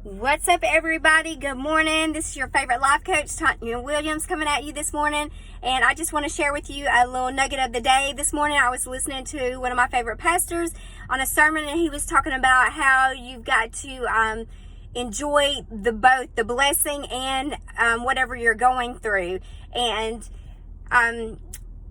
What's up, everybody? Good morning. This is your favorite life coach, Tanya Williams, coming at you this morning. And I just want to share with you a little nugget of the day. This morning, I was listening to one of my favorite pastors on a sermon, and he was talking about how you've got to enjoy both the blessing and whatever you're going through. And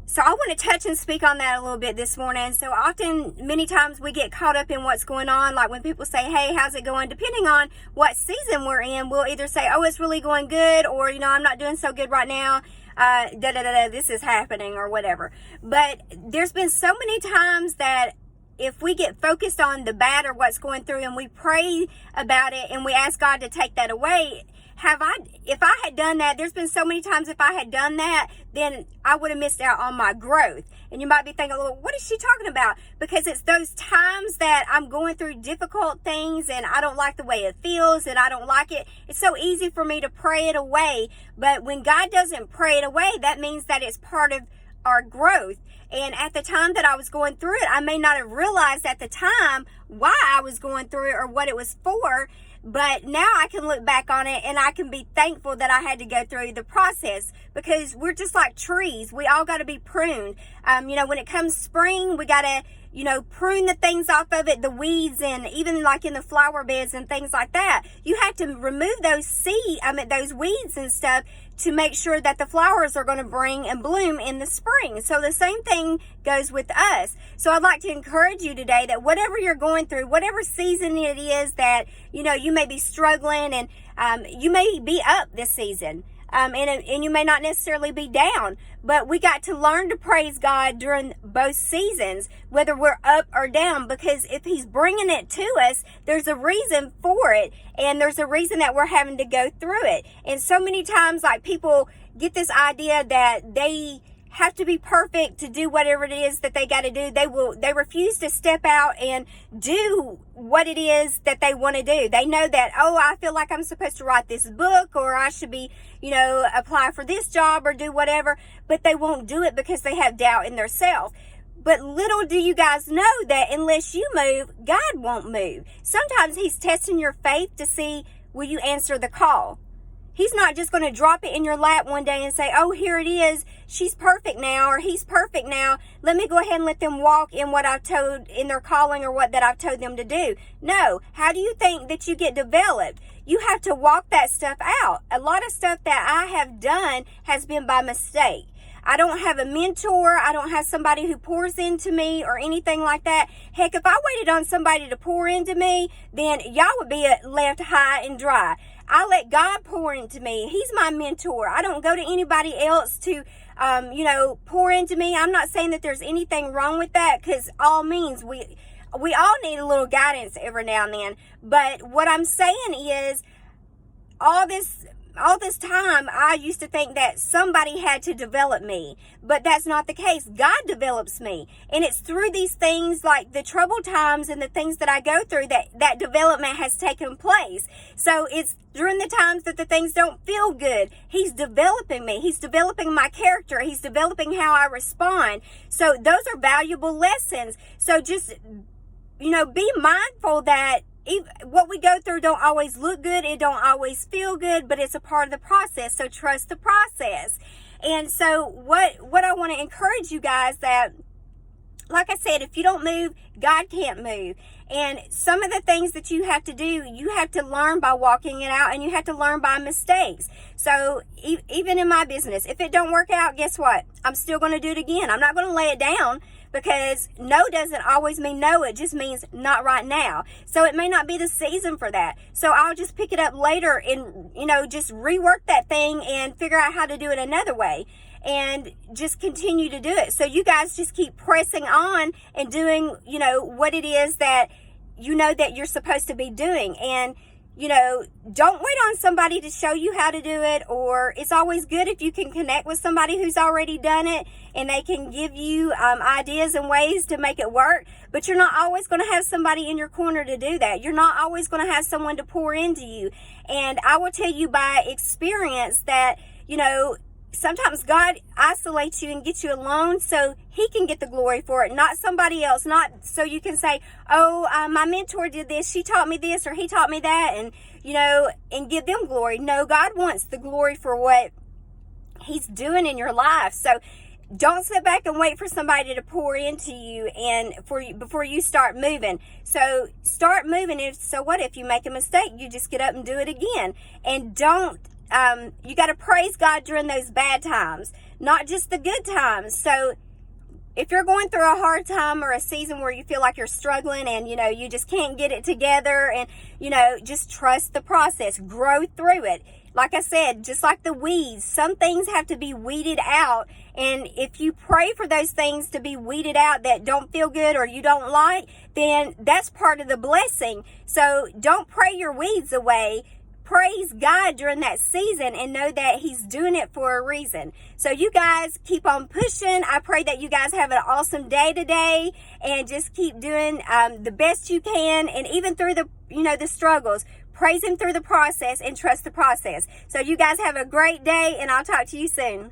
so I want to touch and speak on that a little bit this morning. So often, many times we get caught up in what's going on. Like when people say, hey, how's it going? Depending on what season we're in, we'll either say, oh, it's really going good, or, I'm not doing so good right now. This is happening or whatever. But there's been so many times that if we get focused on the bad or what's going through and we pray about it and we ask God to take that away, if I had done that, there's been so many times if I had done that, then I would have missed out on my growth. And you might be thinking, well, what is she talking about? Because it's those times that I'm going through difficult things and I don't like the way it feels and I don't like it. It's so easy for me to pray it away. But when God doesn't pray it away, that means that it's part of our growth. And at the time that I was going through it, I may not have realized at the time why I was going through it or what it was for. But now I can look back on it and I can be thankful that I had to go through the process, because we're just like trees. We all got to be pruned. When it comes spring, we got to, prune the things off of it, the weeds, and even like in the flower beds and things like that. You have to remove those weeds and stuff to make sure that the flowers are going to bring and bloom in the spring. So the same thing goes with us. So I'd like to encourage you today that whatever you're going through, whatever season it is that, you may be struggling, and you may be up this season. And you may not necessarily be down, but we got to learn to praise God during both seasons, whether we're up or down, because if He's bringing it to us, there's a reason for it, and there's a reason that we're having to go through it. And so many times, like, people get this idea that they have to be perfect to do whatever it is that they got to do. They refuse to step out and do what it is that they want to do. They know that, I feel like I'm supposed to write this book, or I should be, apply for this job or do whatever, but they won't do it because they have doubt in their self. But little do you guys know that unless you move, God won't move. Sometimes He's testing your faith to see, will you answer the call? He's not just going to drop it in your lap one day and say, oh, here it is. She's perfect now, or he's perfect now. Let me go ahead and let them walk in what I've told in their calling, or what that I've told them to do. No. How do you think that you get developed? You have to walk that stuff out. A lot of stuff that I have done has been by mistake. I don't have a mentor. I don't have somebody who pours into me or anything like that. Heck, if I waited on somebody to pour into me, then y'all would be left high and dry. I let God pour into me. He's my mentor. I don't go to anybody else to, pour into me. I'm not saying that there's anything wrong with that, because all means we all need a little guidance every now and then. But what I'm saying is, all this time, I used to think that somebody had to develop me, but that's not the case. God develops me, and it's through these things, like the troubled times and the things that I go through, that development has taken place. So it's during the times that the things don't feel good, He's developing me. He's developing my character. He's developing how I respond. So those are valuable lessons. So just, be mindful that what we go through don't always look good. It don't always feel good, but it's a part of the process. So trust the process. And so what I want to encourage you guys, that, like I said, if you don't move, God can't move. And some of the things that you have to do, you have to learn by walking it out, and you have to learn by mistakes. So even in my business, if it don't work out, guess what? I'm still going to do it again. I'm not going to lay it down, because no doesn't always mean no. It just means not right now. So it may not be the season for that. So I'll just pick it up later and, just rework that thing and figure out how to do it another way, and just continue to do it. So you guys just keep pressing on and doing, what it is that that you're supposed to be doing. And, don't wait on somebody to show you how to do it, or it's always good if you can connect with somebody who's already done it and they can give you ideas and ways to make it work. But you're not always going to have somebody in your corner to do that. You're not always going to have someone to pour into you. And I will tell you by experience that, sometimes God isolates you and gets you alone so he can get the glory for it, not somebody else, not so you can say, oh, my mentor did this, she taught me this, or he taught me that, and, and give them glory. No, God wants the glory for what he's doing in your life. So don't sit back and wait for somebody to pour into you before you start moving. So start moving. So what if you make a mistake? You just get up and do it again. And don't, you got to praise God during those bad times, not just the good times. So if you're going through a hard time or a season where you feel like you're struggling and, you just can't get it together, and, just trust the process, grow through it. Like I said, just like the weeds, some things have to be weeded out. And if you pray for those things to be weeded out that don't feel good or you don't like, then that's part of the blessing. So don't pray your weeds away. Praise God during that season and know that he's doing it for a reason. So you guys keep on pushing. I pray that you guys have an awesome day today and just keep doing the best you can. And even through the struggles, praise him through the process and trust the process. So you guys have a great day, and I'll talk to you soon.